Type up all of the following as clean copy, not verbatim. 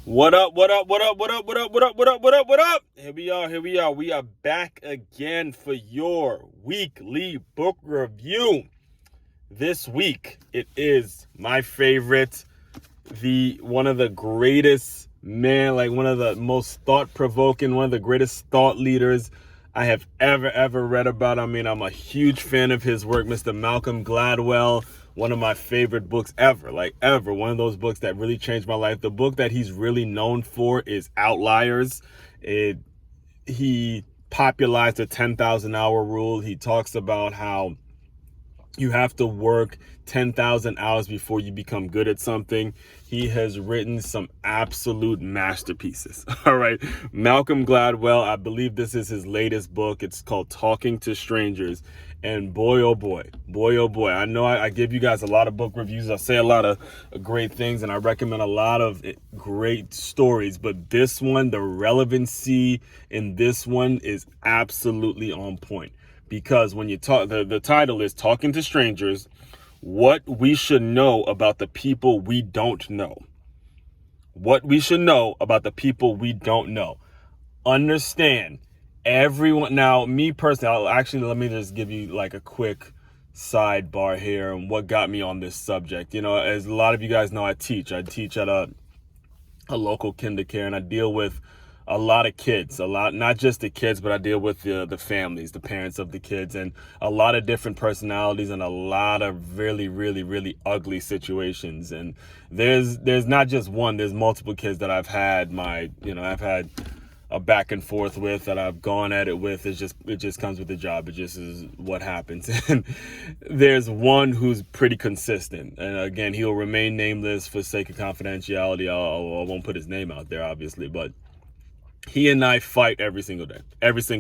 What up, what up, what up, what up, what up, what up, what up, what up, what up? Here we are. We are back again for your weekly book review. This week, it is my favorite, one of the greatest, one of the most thought-provoking, one of the greatest thought leaders I have ever read about. I mean, I'm a huge fan of his work, Mr. Malcolm Gladwell. One of my favorite books ever, ever. One of those books that really changed my life. The book that he's really known for is Outliers. He popularized the 10,000 hour rule. He talks about how you have to work 10,000 hours before you become good at something. He has written some absolute masterpieces. All right. Malcolm Gladwell, I believe this is his latest book. It's called Talking to Strangers. And boy, oh boy, I know I give you guys a lot of book reviews. I say a lot of great things and I recommend a lot of great stories. But this one, the relevancy in this one is absolutely on point. Because when you talk, the title is Talking to Strangers, What We Should Know About the People We Don't Know. What we should know about the people we don't know. Understand, everyone. Now, me personally, let me just give you like a quick sidebar here and what got me on this subject. You know, as a lot of you guys know, I teach at a local kindergarten, and I deal with a lot of kids, not just the kids, but I deal with the families, the parents of the kids, and a lot of different personalities and a lot of really ugly situations. And there's not just one, there's multiple kids that I've had I've had a back and forth with, that I've gone at it with. It just comes with the job. It just is what happens. And there's one who's pretty consistent. And again, he'll remain nameless for sake of confidentiality. I won't put his name out there, obviously, but he and I fight every single day. At least,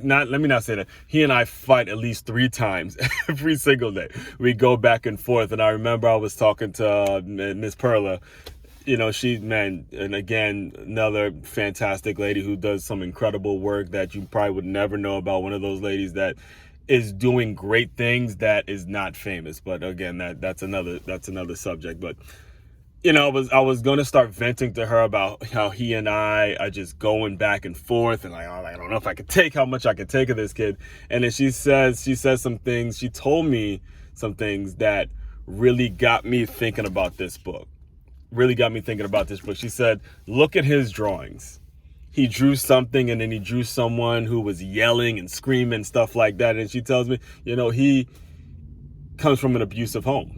let me not say that. He and I fight at least 3 times every single day. We go back and forth. And I remember I was talking to Miss Perla. You know, and again, another fantastic lady who does some incredible work that you probably would never know about. One of those ladies that is doing great things that is not famous. But again, that's another subject. But you know, I was going to start venting to her about how he and I are just going back and forth, and I don't know if I could take how much I could take of this kid. And then she says some things. She told me some things that really got me thinking about this book. She said, look at his drawings. He drew something, and then he drew someone who was yelling and screaming, stuff like that. And she tells me, you know, he comes from an abusive home.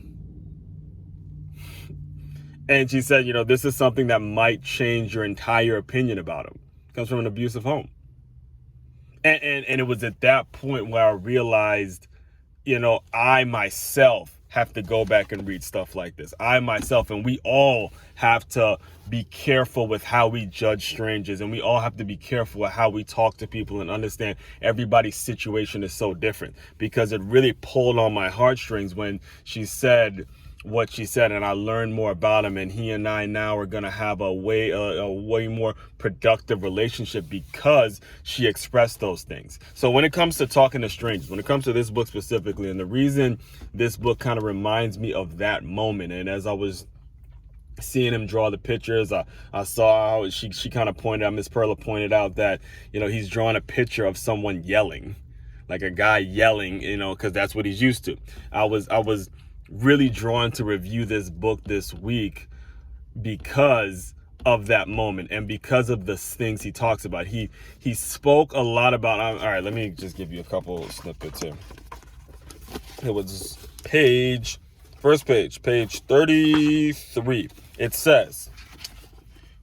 And she said, you know, this is something that might change your entire opinion about him. Comes from an abusive home. And it was at that point where I realized, you know, I myself have to go back and read stuff like this. And we all have to be careful with how we judge strangers. And we all have to be careful with how we talk to people and understand everybody's situation is so different. Because it really pulled on my heartstrings when she said what she said, and I learned more about him, and he and I now are going to have a way more productive relationship because she expressed those things. So when it comes to talking to strangers, when it comes to this book specifically, and the reason this book kind of reminds me of that moment, and as I was seeing him draw the pictures, I saw how she kind of pointed out, Miss Perla pointed out that, you know, he's drawing a picture of someone yelling, like a guy yelling, you know, because that's what he's used to. I was really drawn to review this book this week because of that moment and because of the things he talks about. He spoke a lot about, all right, let me just give you a couple snippets here. It was page 33. It says,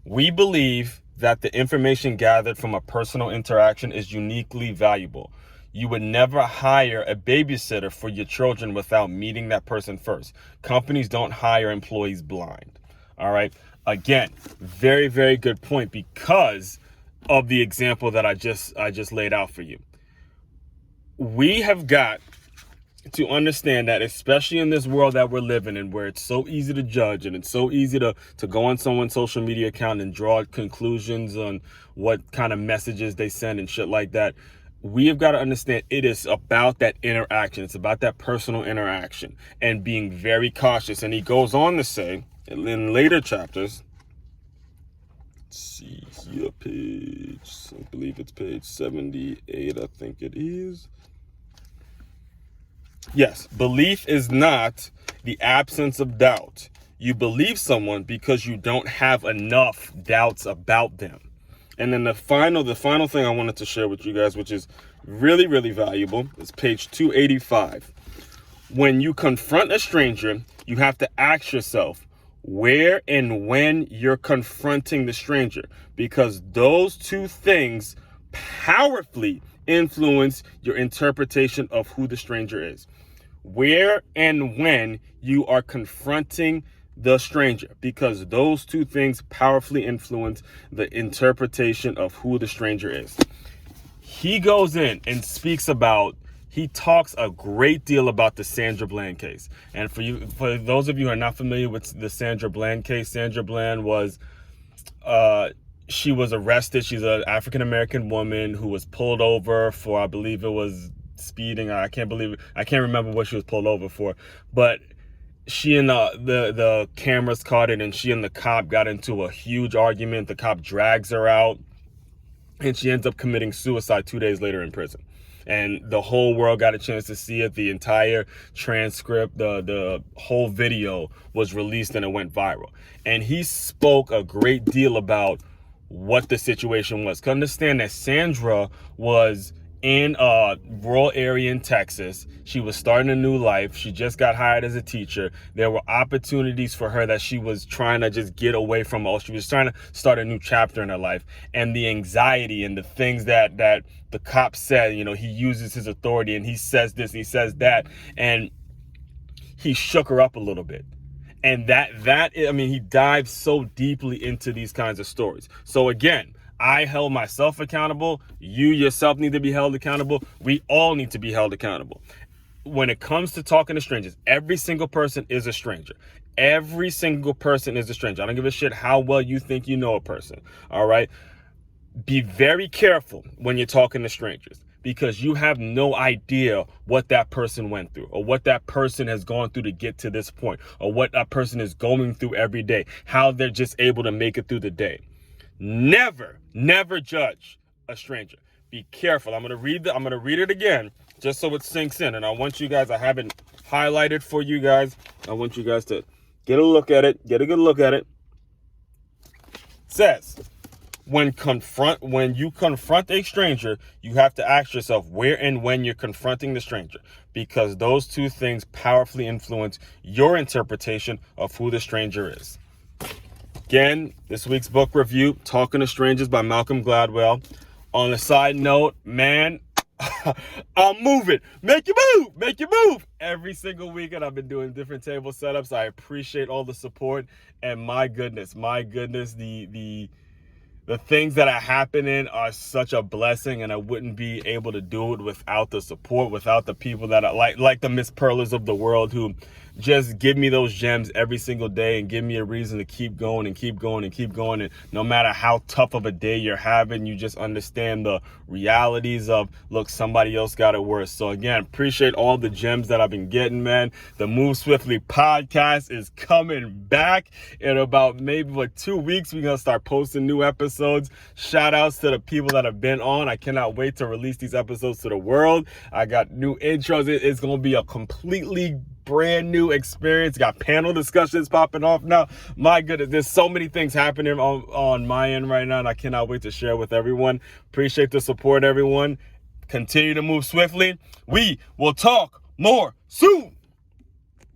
we believe that the information gathered from a personal interaction is uniquely valuable. You would never hire a babysitter for your children without meeting that person first. Companies don't hire employees blind. All right. Again, very good point because of the example that I just laid out for you. We have got to understand that, especially in this world that we're living in, where it's so easy to judge and it's so easy to go on someone's social media account and draw conclusions on what kind of messages they send and shit like that. We have got to understand it is about that interaction. It's about that personal interaction and being very cautious. And he goes on to say in later chapters see here, I believe it's page 78, I think it is. Yes, belief is not the absence of doubt. You believe someone because you don't have enough doubts about them. And then the final thing I wanted to share with you guys, which is really, really valuable, is page 285. When you confront a stranger, you have to ask yourself where and when you're confronting the stranger, because those two things powerfully influence your interpretation of who the stranger is. Where and when you are confronting the stranger, because those two things powerfully influence the interpretation of who the stranger is. He goes in and he talks a great deal about the Sandra Bland case. And for those of you who are not familiar with the Sandra Bland case, Sandra Bland was she was arrested. She's an African-American woman who was pulled over for, I believe it was speeding. I can't remember what she was pulled over for, but she and the cameras caught it, and she and the cop got into a huge argument. The cop drags her out, and she ends up committing suicide 2 days later in prison. And the whole world got a chance to see it. The entire transcript, the whole video was released, and it went viral. And he spoke a great deal about what the situation was. Understand that Sandra was in a rural area in Texas. She was starting a new life. She just got hired as a teacher. There were opportunities for her that she was trying to just get away from all. She was trying to start a new chapter in her life. And the anxiety and the things that the cop said, he uses his authority and he says this and he says that, and he shook her up a little bit. And he dives so deeply into these kinds of stories. So again, I held myself accountable. You yourself need to be held accountable. We all need to be held accountable. When it comes to talking to strangers, every single person is a stranger. Every single person is a stranger. I don't give a shit how well you think you know a person. All right. Be very careful when you're talking to strangers, because you have no idea what that person went through, or what that person has gone through to get to this point, or what that person is going through every day, how they're just able to make it through the day. Never judge a stranger. Be careful. I'm gonna read it again just so it sinks in. And I want you guys, I have it highlighted for you guys. I want you guys to get a good look at it. It says, when you confront a stranger, you have to ask yourself where and when you're confronting the stranger, because those two things powerfully influence your interpretation of who the stranger is. Again, this week's book review, Talking to Strangers by Malcolm Gladwell. On a side note, man, I'm moving. Make you move. Every single weekend I've been doing different table setups. I appreciate all the support, and my goodness, the things that are happening are such a blessing, and I wouldn't be able to do it without the support, without the people that are like the Miss Perlas of the world, who just give me those gems every single day and give me a reason to keep going and keep going and keep going. And no matter how tough of a day you're having, you just understand the realities of, look, somebody else got it worse. So again, appreciate all the gems that I've been getting, man. The Move Swiftly podcast is coming back in about maybe 2 weeks. We're going to start posting new episodes. Shout outs to the people that have been on. I cannot wait to release these episodes to the world. I got new intros. It's going to be a completely brand new experience. Got panel discussions popping off now. My goodness, there's so many things happening on my end right now, and I cannot wait to share with everyone. Appreciate the support, everyone. Continue to move swiftly. We will talk more soon.